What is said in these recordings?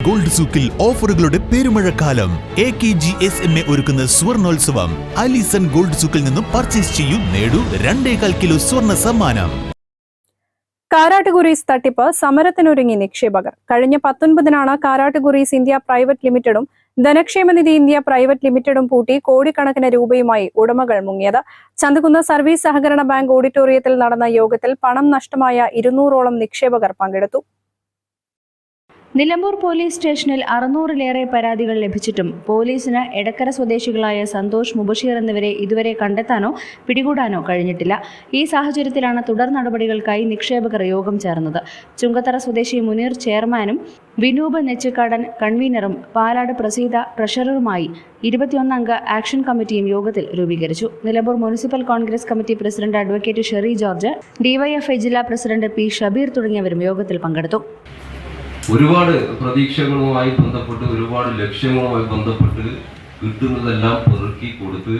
Gold സൂക്കിൽ ഓഫറുകളുടെ പെരുമഴക്കാലം. AKGSMA ഒരുക്കുന്ന സ്വർണോത്സവം. Allison gold സൂക്കിൽ നിന്നും purchase ചെയ്യൂ, നേടൂ 2.25 കിലോ സ്വർണ്ണ സമ്മാനം. കാരാട്ട് തട്ടിപ്പ് സമരത്തിനൊരുങ്ങി നിക്ഷേപകർ. കഴിഞ്ഞ 19-നാണ് കാരാട്ട് ഇന്ത്യ പ്രൈവറ്റ് ലിമിറ്റഡും ധനക്ഷേമനിധി ഇന്ത്യ പ്രൈവറ്റ് ലിമിറ്റഡും പൂട്ടി കോടിക്കണക്കിന് രൂപയുമായി ഉടമകൾ മുങ്ങിയത്. ചന്തകുന്ന് സർവീസ് സഹകരണ ബാങ്ക് ഓഡിറ്റോറിയത്തിൽ നടന്ന യോഗത്തിൽ പണം നഷ്ടമായ 200ഓളം നിക്ഷേപകർ പങ്കെടുത്തു. നിലമ്പൂർ പോലീസ് സ്റ്റേഷനിൽ 600-ലേറെ പരാതികൾ ലഭിച്ചിട്ടും പോലീസിന് എടക്കര സ്വദേശികളായ സന്തോഷ്, മുബഷീർ എന്നിവരെ ഇതുവരെ കണ്ടെത്താനോ പിടികൂടാനോ കഴിഞ്ഞിട്ടില്ല. ഈ സാഹചര്യത്തിലാണ് തുടർ നടപടികൾക്കായി നിക്ഷേപകർ യോഗം ചേർന്നത്. ചുങ്കത്തറ സ്വദേശി മുനീർ ചെയർമാനും വിനൂപ് നെച്ചിക്കാടൻ കൺവീനറും പാലാട് പ്രസീത ട്രഷററുമായി 21-അംഗ ആക്ഷൻ കമ്മിറ്റിയും യോഗത്തിൽ രൂപീകരിച്ചു. Nilambur municipal Congress committee president advocate Sherry George, DYFI ജില്ലാ പ്രസിഡന്റ് P. ഷബീർ തുടങ്ങിയവരും യോഗത്തിൽ പങ്കെടുത്തു. ഒരുപാട് പ്രതീക്ഷകളുമായി ബന്ധപ്പെട്ട്, ഒരുപാട് ലക്ഷ്യങ്ങളുമായി ബന്ധപ്പെട്ട് കിട്ടുന്നതെല്ലാം പെറുക്കി കൊടുത്ത്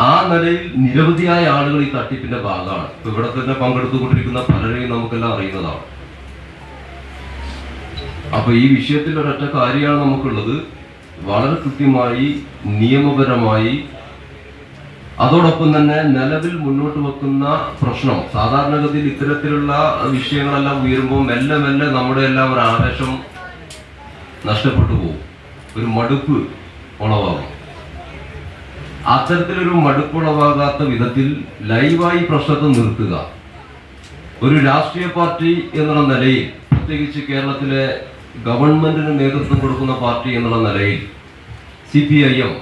ആ നിലയിൽ നിരവധിയായ ആളുകൾ ഈ തട്ടിപ്പിന്റെ ഭാഗമാണ്. ഇവിടെ തന്നെ പങ്കെടുത്തുകൊണ്ടിരിക്കുന്ന പലരെയും നമുക്കെല്ലാം അറിയുന്നതാണ്. അപ്പൊ ഈ വിഷയത്തിൽ ഒരൊറ്റ കാര്യമാണ് നമുക്കുള്ളത്. വളരെ കൃത്യമായി നിയമപരമായി അതോടൊപ്പം തന്നെ നിലവിൽ മുന്നോട്ട് വെക്കുന്ന പ്രശ്നം, സാധാരണഗതിയിൽ ഇത്തരത്തിലുള്ള വിഷയങ്ങളെല്ലാം ഉയരുമ്പോൾ മെല്ലെ മെല്ലെ നമ്മുടെ എല്ലാം ഒരു ആവേശം നഷ്ടപ്പെട്ടു പോകും, ഒരു മടുപ്പ് ഉളവാകും. അത്തരത്തിലൊരു മടുപ്പുളവാകാത്ത വിധത്തിൽ ലൈവായി പ്രശ്നത്തെ നിർത്തുക. ഒരു രാഷ്ട്രീയ പാർട്ടി എന്നുള്ള നിലയിൽ, പ്രത്യേകിച്ച് കേരളത്തിലെ ഗവൺമെന്റിന് നേതൃത്വം കൊടുക്കുന്ന പാർട്ടി എന്നുള്ള നിലയിൽ CPIM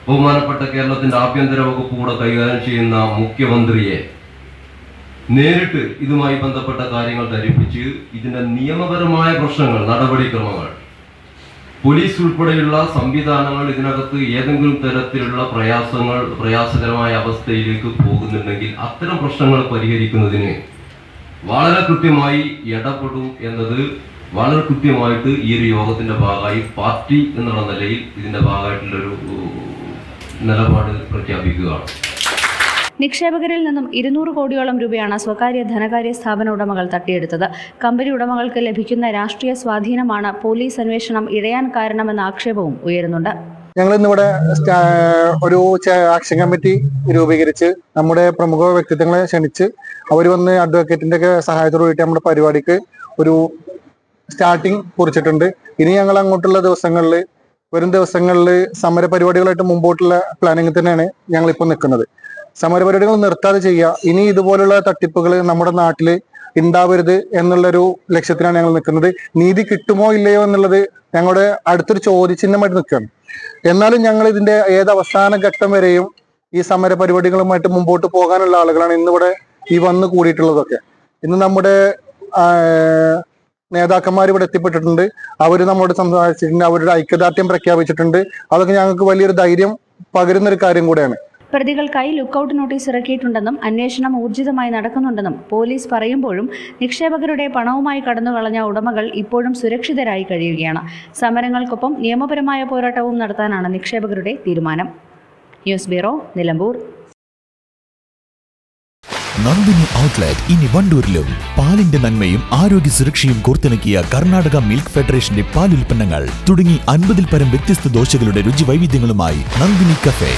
ബഹുമാനപ്പെട്ട കേരളത്തിന്റെ ആഭ്യന്തര വകുപ്പ് കൂടെ കൈകാര്യം ചെയ്യുന്ന മുഖ്യമന്ത്രിയെ നേരിട്ട് ഇതുമായി ബന്ധപ്പെട്ട കാര്യങ്ങൾ ധരിപ്പിച്ച് ഇതിന്റെ നിയമപരമായ പ്രശ്നങ്ങൾ, നടപടിക്രമങ്ങൾ, പോലീസ് ഉൾപ്പെടെയുള്ള സംവിധാനങ്ങൾ ഇതിനകത്ത് ഏതെങ്കിലും തരത്തിലുള്ള പ്രയാസകരമായ അവസ്ഥയിലേക്ക് പോകുന്നുണ്ടെങ്കിൽ അത്തരം പ്രശ്നങ്ങൾ പരിഹരിക്കുന്നതിന് വളരെ കൃത്യമായി ഇടപെടും എന്നത് വളരെ കൃത്യമായിട്ട് ഈ ഒരു യോഗത്തിന്റെ ഭാഗമായി പാർട്ടി എന്നുള്ള നിലയിൽ ഇതിന്റെ ഭാഗമായിട്ടുള്ളൊരു നിലപാട് പ്രഖ്യാപിക്കുകയാണ്. നിക്ഷേപകരിൽ നിന്നും 200 കോടിയോളം രൂപയാണ് സ്വകാര്യ ധനകാര്യ സ്ഥാപന ഉടമകൾ തട്ടിയെടുത്തത്. കമ്പനി ഉടമകൾക്ക് ലഭിക്കുന്ന രാഷ്ട്രീയ സ്വാധീനമാണ് പോലീസ് അന്വേഷണം ഇഴയാൻ കാരണമെന്ന ആക്ഷേപവും ഉയരുന്നുണ്ട്. ഞങ്ങൾ ഇന്നിവിടെ ഒരു ആക്ഷൻ കമ്മിറ്റി രൂപീകരിച്ച് നമ്മുടെ പ്രമുഖ വ്യക്തിത്വങ്ങളെ ക്ഷണിച്ച് അവർ വന്ന് അഡ്വക്കേറ്റിന്റെ ഒക്കെ സഹായത്തോട് കൂടിയിട്ട് നമ്മുടെ പരിപാടിക്ക് ഒരു സ്റ്റാർട്ടിങ് കുറിച്ചിട്ടുണ്ട്. ഇനി ഞങ്ങൾ അങ്ങോട്ടുള്ള വരും ദിവസങ്ങളിൽ സമര പരിപാടികളായിട്ട് മുമ്പോട്ടുള്ള പ്ലാനിങ് തന്നെയാണ് ഞങ്ങളിപ്പോൾ നിൽക്കുന്നത്. സമരപരിപാടികൾ നിർത്താതെ ചെയ്യുക. ഇനി ഇതുപോലുള്ള തട്ടിപ്പുകൾ നമ്മുടെ നാട്ടിൽ ഉണ്ടാവരുത് എന്നുള്ളൊരു ലക്ഷ്യത്തിലാണ് ഞങ്ങൾ നിൽക്കുന്നത്. നീതി കിട്ടുമോ ഇല്ലയോ എന്നുള്ളത് ഞങ്ങളുടെ അടുത്തൊരു ചോദ്യചിഹ്നമായിട്ട് നിൽക്കുകയാണ്. എന്നാലും ഞങ്ങൾ ഇതിന്റെ അവസാന ഘട്ടം വരെയും ഈ സമര പരിപാടികളുമായിട്ട് മുമ്പോട്ട് പോകാനുള്ള ആളുകളാണ് ഇന്നിവിടെ ഈ വന്ന് കൂടിയിട്ടുള്ളതൊക്കെ. ഇന്ന് നമ്മുടെ നേതാക്കന്മാർ ഇവിടെ എത്തിപ്പെട്ടിട്ടുണ്ട്. അവർ നമ്മളോട് സംസാരിച്ചിട്ടുണ്ട്, അവരുടെ ഐക്യദാർഢ്യം പ്രഖ്യാപിച്ചിട്ടുണ്ട്. അതൊക്കെ ഞങ്ങൾക്ക് വലിയൊരു ധൈര്യം പകരുന്നൊരു കാര്യം കൂടെയാണ്. പ്രതികൾക്കായി ലുക്കൌട്ട് നോട്ടീസ് ഇറക്കിയിട്ടുണ്ടെന്നും അന്വേഷണം ഊർജിതമായി നടക്കുന്നുണ്ടെന്നും പോലീസ് പറയുമ്പോഴും നിക്ഷേപകരുടെ പണവുമായി കടന്നുകളഞ്ഞ ഉടമകൾ ഇപ്പോഴും സുരക്ഷിതരായി കഴിയുകയാണ്. സമരങ്ങൾക്കൊപ്പം നിയമപരമായ പോരാട്ടവും നടത്താനാണ് നിക്ഷേപകരുടെ തീരുമാനം. News bureau, Nilambur. Nandini outlet ഇനി വണ്ടൂരിലും. പാലിന്റെ നന്മയും ആരോഗ്യ സുരക്ഷയും കോർത്തിണക്കിയ കർണാടക മിൽക്ക് ഫെഡറേഷന്റെ പാലുൽപ്പന്നങ്ങൾ തുടങ്ങി 50-ൽ പരം വ്യത്യസ്ത ദോശകളുടെ രുചി വൈവിധ്യങ്ങളുമായി നന്ദിനി കഫേ.